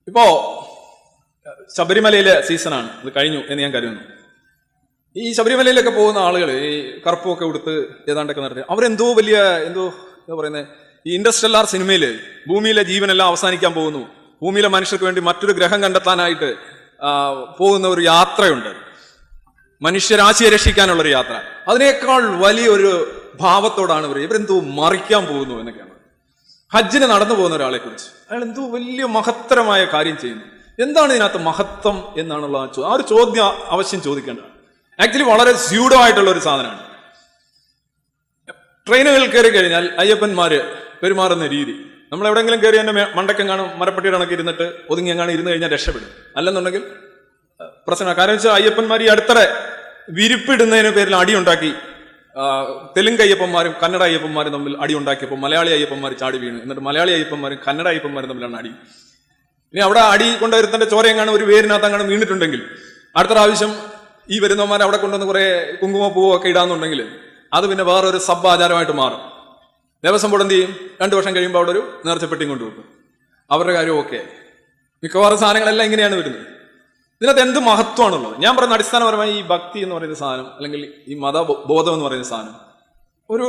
ഇപ്പോ ശബരിമലയിലെ സീസണാണ്, അത് കഴിഞ്ഞു എന്ന് ഞാൻ കരുതുന്നു. ഈ ശബരിമലയിലൊക്കെ പോകുന്ന ആളുകൾ ഈ കറുപ്പൊക്കെ ഉടുത്ത് ഏതാണ്ടൊക്കെ നടത്തി അവരെന്തോ വലിയ എന്താ പറയുന്നത്, ഈ ഇൻഡസ്ട്രിയൽ സിനിമയില് ഭൂമിയിലെ ജീവനെല്ലാം അവസാനിക്കാൻ പോകുന്നു, ഭൂമിയിലെ മനുഷ്യർക്ക് വേണ്ടി മറ്റൊരു ഗ്രഹം കണ്ടെത്താനായിട്ട് പോകുന്ന ഒരു യാത്രയുണ്ട്, മനുഷ്യരാശിയെ രക്ഷിക്കാനുള്ളൊരു യാത്ര. അതിനേക്കാൾ വലിയൊരു ഭാവത്തോടാണ് ഇവരെന്തോ മറിക്കാൻ പോകുന്നു എന്നൊക്കെയാണ്. ഹജ്ജിന് നടന്നു പോകുന്ന ഒരാളെ കുറിച്ച് അയാൾ എന്തോ വലിയ മഹത്തരമായ കാര്യം ചെയ്യുന്നു. എന്താണ് ഇതിനകത്ത് മഹത്വം എന്നാണുള്ള ആ ഒരു ചോദ്യം അവശ്യം ചോദിക്കേണ്ടതാണ്. ആക്ച്വലി വളരെ സ്യൂഡോ ആയിട്ടുള്ള ഒരു സാധനമാണ്. ട്രെയിനുകൾ കയറി കഴിഞ്ഞാൽ അയ്യപ്പന്മാര് പെരുമാറുന്ന രീതി, നമ്മൾ എവിടെയെങ്കിലും കയറി തന്നെ മണ്ടക്കെങ്ങാനും മരപ്പട്ടിയുടെ കണക്ക് ഇരുന്നിട്ട് ഒതുങ്ങി എങ്ങാനും ഇരുന്ന് കഴിഞ്ഞാൽ രക്ഷപ്പെടും, അല്ലെന്നുണ്ടെങ്കിൽ പ്രശ്നമാണ്. കാരണം വെച്ചാൽ അയ്യപ്പന്മാർ ഈ അടുത്തിടെ വിരിപ്പിടുന്നതിന് പേരിൽ അടിയുണ്ടാക്കി, തെലുങ്ക് അയ്യപ്പന്മാരും കന്നഡ അയ്യപ്പന്മാരും തമ്മിൽ അടി ഉണ്ടാക്കിയപ്പോൾ മലയാളി അയ്യപ്പന്മാർ ചാടി വീണു. എന്നിട്ട് മലയാളി അയ്യപ്പന്മാരും കന്നഡ അയ്യപ്പന്മാരും തമ്മിലാണ് അടി. ഇനി അവിടെ അടി കൊണ്ടുവരുത്തന്റെ ചോരയെങ്ങാനും ഒരു വേരിനകത്ത് അങ്ങനെ വീണിട്ടുണ്ടെങ്കിൽ അടുത്ത പ്രാവശ്യം ഈ വരുന്നവന്മാർ അവിടെ കൊണ്ടുവന്ന് കുറെ കുങ്കുമപ്പൂവോ ഒക്കെ ഇടാന്നുണ്ടെങ്കിൽ അത് പിന്നെ വേറൊരു സബ് ആചാരമായിട്ട് മാറും. ദേവസ്വം ബോർഡ് എന്ത് ചെയ്യും? 2 വർഷം കഴിയുമ്പോൾ അവിടെ ഒരു നേർച്ചപ്പെട്ടിയും കൊണ്ടുവെക്കും. അവരുടെ കാര്യം ഓക്കെ. മിക്കവാറും സാധനങ്ങളെല്ലാം ഇങ്ങനെയാണ് വരുന്നത്. ഇതിനകത്ത് എന്ത് മഹത്വമാണുള്ളത്? ഞാൻ പറയുന്ന അടിസ്ഥാനപരമായി ഈ ഭക്തി എന്ന് പറയുന്ന സാധനം, അല്ലെങ്കിൽ ഈ മതബോധം എന്ന് പറയുന്ന സാധനം ഒരു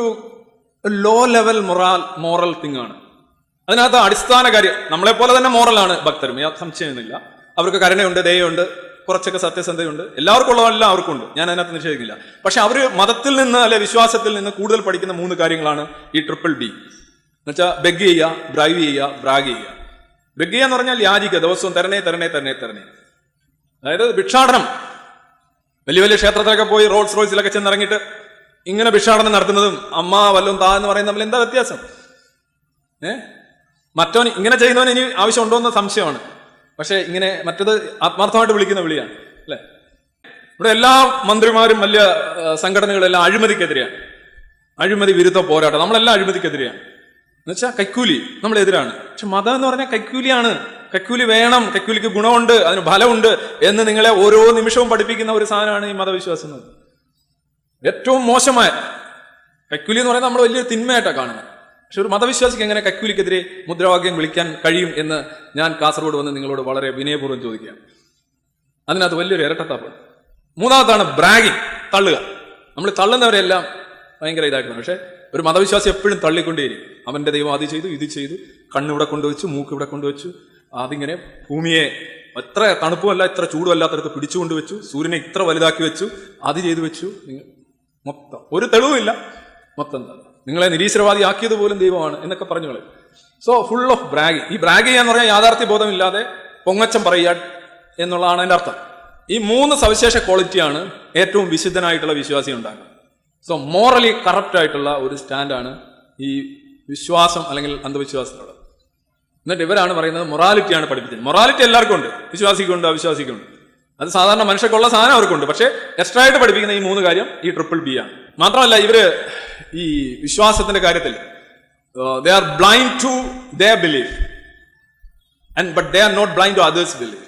ലോ ലെവൽ മോറൽ തിങ് ആണ്. അതിനകത്ത് അടിസ്ഥാന കാര്യം, നമ്മളെപ്പോലെ തന്നെ മോറലാണ് ഭക്തരും, സംശയമൊന്നുമില്ല. അവർക്ക് കരുണയുണ്ട്, ദയയുണ്ട്, കുറച്ചൊക്കെ സത്യസന്ധതയുണ്ട്, എല്ലാവർക്കും ഉള്ളതെല്ലാം അവർക്കുണ്ട്, ഞാൻ അതിനകത്ത് നിഷേധിക്കില്ല. പക്ഷെ അവർ മതത്തിൽ നിന്ന് അല്ലെ വിശ്വാസത്തിൽ നിന്ന് കൂടുതൽ പഠിക്കുന്ന 3 കാര്യങ്ങളാണ് ഈ BBB എന്നുവെച്ചാൽ ബെഗ് ചെയ്യുക, ബ്രൈവ് ചെയ്യുക, ബ്രാഗ് ചെയ്യുക. ബെഗ് ചെയ്യുക എന്ന് പറഞ്ഞാൽ യാചിക്കുക, ദിവസവും തരണേ തരണേ തരണേ തരണേ. അതായത് ഭിക്ഷാടനം, വലിയ വലിയ ക്ഷേത്രത്തിലൊക്കെ പോയി റോൾസ് റോയ്സിലൊക്കെ ചെന്നിറങ്ങിയിട്ട് ഇങ്ങനെ ഭിക്ഷാടനം നടത്തുന്നതും അമ്മ വല്ലതും താ എന്ന് പറയുന്ന തമ്മിൽ എന്താ വ്യത്യാസം? മറ്റവൻ ഇങ്ങനെ ചെയ്യുന്നവന് ഇനി ആവശ്യമുണ്ടോ എന്ന് സംശയമാണ്. പക്ഷെ ഇങ്ങനെ മറ്റത് ആത്മാർത്ഥമായിട്ട് വിളിക്കുന്ന വിളിയാണ്, അല്ലെ? ഇവിടെ എല്ലാ മന്ത്രിമാരും വലിയ സംഘടനകളെല്ലാം അഴിമതിക്കെതിരെയാണ്, അഴിമതി വിരുദ്ധ പോരാട്ടം. നമ്മളെല്ലാം അഴിമതിക്കെതിരെയാണ്. എന്നുവെച്ചാൽ കൈക്കൂലി നമ്മളെതിരാണ്. പക്ഷെ മതം എന്ന് പറഞ്ഞാൽ കൈക്കൂലിയാണ്. കൈക്കൂലി വേണം, കൈക്കൂലിക്ക് ഗുണമുണ്ട്, അതിന് ഫലമുണ്ട് എന്ന് നിങ്ങളെ ഓരോ നിമിഷവും പഠിപ്പിക്കുന്ന ഒരു സാധനമാണ് ഈ മതവിശ്വാസം. ഏറ്റവും മോശമായ കൈക്കൂലി എന്ന് പറയുന്നത് നമ്മൾ വലിയൊരു തിന്മയായിട്ടാണ് കാണുന്നത്. പക്ഷെ ഒരു മതവിശ്വാസിക്ക് എങ്ങനെ കൈക്കൂലിക്കെതിരെ മുദ്രാവാക്യം വിളിക്കാൻ കഴിയും എന്ന് ഞാൻ കാസർഗോഡ് വന്ന് നിങ്ങളോട് വളരെ വിനയപൂർവ്വം ചോദിക്കുകയാണ്. അതിനകത്ത് വലിയൊരു ഇരട്ടത്താപ്പ്. 3ാമതാണ് ബ്രാഗിങ്, തള്ളുക. നമ്മൾ തള്ളുന്നവരെല്ലാം ഭയങ്കര ഇതായിട്ടാണ്. പക്ഷെ ഒരു മതവിശ്വാസി എപ്പോഴും തള്ളിക്കൊണ്ടേയിരിക്കും. അവന്റെ ദൈവം അത് ചെയ്തു, ഇത് ചെയ്തു, കണ്ണിവിടെ കൊണ്ടുവച്ചു, മൂക്ക് ഇവിടെ കൊണ്ടുവച്ചു, അതിങ്ങനെ ഭൂമിയെ എത്ര തണുപ്പുമല്ല ഇത്ര ചൂടുമല്ലാത്തടത്ത് പിടിച്ചുകൊണ്ടുവച്ചു, സൂര്യനെ ഇത്ര വലുതാക്കി വെച്ചു, അത് ചെയ്തു വെച്ചു. മൊത്തം ഒരു തെളിവുമില്ല, മൊത്തം നിങ്ങളെ നിരീശ്വരവാദി ആക്കിയത് പോലും ദൈവമാണ് എന്നൊക്കെ പറഞ്ഞു കളയും. So full of Bragg. ഈ ബ്രാഗ് ചെയ്യാന്ന് പറഞ്ഞാൽ യാഥാർത്ഥ്യ ബോധമില്ലാതെ പൊങ്ങച്ചം പറയുക എന്നുള്ളതാണ് അതിന്റെ അർത്ഥം. ഈ 3 സവിശേഷ ക്വാളിറ്റിയാണ് ഏറ്റവും വിശുദ്ധനായിട്ടുള്ള വിശ്വാസി ഉണ്ടാക്കുന്നത്. സോ മോറലി കറപ്റ്റ് ആയിട്ടുള്ള ഒരു സ്റ്റാൻഡാണ് ഈ വിശ്വാസം അല്ലെങ്കിൽ അന്ധവിശ്വാസത്തിലുള്ള. എന്നിട്ട് ഇവരാണ് പറയുന്നത് മൊറാലിറ്റിയാണ് പഠിപ്പിച്ചത്. മൊറാലിറ്റി എല്ലാവർക്കും ഉണ്ട്, വിശ്വാസിക്കുണ്ട്, അവിശ്വാസിക്കുണ്ട്. അത് സാധാരണ മനുഷ്യർക്കുള്ള സാധനം അവർക്കുണ്ട്. പക്ഷെ എക്സ്ട്രാ ആയിട്ട് പഠിപ്പിക്കുന്ന ഈ 3 കാര്യം ഈ BBB ആണ്. മാത്രമല്ല ഇവര് ഈ വിശ്വാസത്തിന്റെ കാര്യത്തിൽ they are blind to their belief, but they are not blind to others' belief.